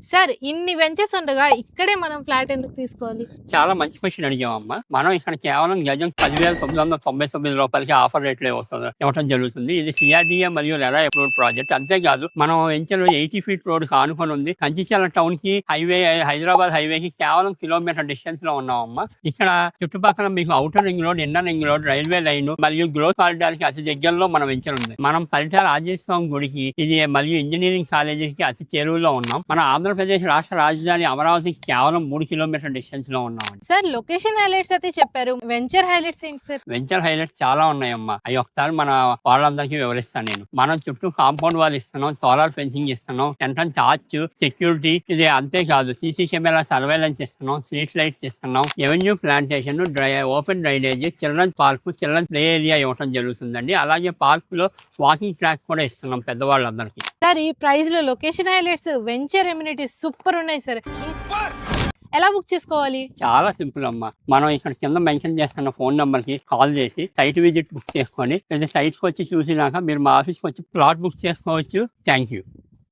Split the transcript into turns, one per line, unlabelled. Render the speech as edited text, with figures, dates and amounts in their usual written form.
Sir ఇన్ని ventures ఉండగా ఇక్కడే మనం ఫ్లాట్ ఎందుకు తీసుకోవాలి?
చాలా మంచి క్వశ్చన్ అడిగామమ్మా. మనం ఇక్కడ కేవలం గజం 10,999 రూపాయలకి ఆఫర్ రేట్‌లో ఇవ్వటం జరుగుతుంది. ఇది సిఆర్‌డీఏ మరియు రెరా అప్రూవ్డ్ ప్రాజెక్ట్. అంతేకాదు మనం వెంచర్ 80 ఫీట్ రోడ్‌కి ఆనుకొని ఉంది. కంచిచర్ల టౌన్‌కి హైదరాబాద్ హైవేకి కేవలం కిలోమీటర్ డిస్టెన్స్‌లో ఉన్నామమ్మా. ఇక్కడ చుట్టుపక్కల మీకు outer ring road, inner ring road, railway line మరియు గ్రోత్ కారిడార్‌కి అతి దగ్గరలో మన వెంచర్ ఉంది. మనం పరిటాల ఆంజనేయ స్వామి గుడికి ఇది మరియు ఇంజనీరింగ్ కాలేజీకి అతి చేరువలో ఉన్నాం. మన ఆంధ్రప్రదేశ్ రాష్ట్ర రాజధాని అమరావతికి కేవలం 3 కిలోమీటర్ డిస్టెన్స్ లో ఉన్నాం.
సార్ లొకేషన్ హైలైట్స్ అయితే చెప్పారు, వెంచర్ హైలైట్స్ ఏంటి సార్?
వెంచర్ హైలైట్స్ చాలా ఉన్నాయమ్మా. అవి ఒకసారి మన వాళ్ళందరికీ వివరిస్తాను నేను. మనం చుట్టూ కాంపౌండ్ వాల్ ఇస్తున్నాం, సోలార్ ఫెన్సింగ్ ఇస్తున్నాం, ఎంట్రన్స్ ఆర్చ్, సెక్యూరిటీ, ఇది అంతేకాదు సీసీ కెమెరా సర్వేలెన్స్ ఇస్తున్నాం, స్ట్రీట్ లైట్స్ ఇస్తున్నాం, avenue plantation, open drainage, children's park, children's play area ఇవ్వడం జరుగుతుందండి. అలాగే పార్క్ లో వాకింగ్ ట్రాక్ కూడా ఇస్తున్నాం పెద్దవాళ్ళందరికీ.
సార్ ఈ ప్రైస్ లో location highlights, venture amenities super ఉన్నాయి సార్. ఎలా బుక్ చేసుకోవాలి?
చాలా సింపుల్ అమ్మా. మనం ఇక్కడ కింద మెన్షన్ చేస్తున్న ఫోన్ నెంబర్ కి కాల్ చేసి సైట్ విజిట్ బుక్ చేసుకొని లేదా సైట్కి వచ్చి చూసినాక మీరు మా ఆఫీస్కి వచ్చి ప్లాట్ బుక్ చేసుకోవచ్చు. Thank you.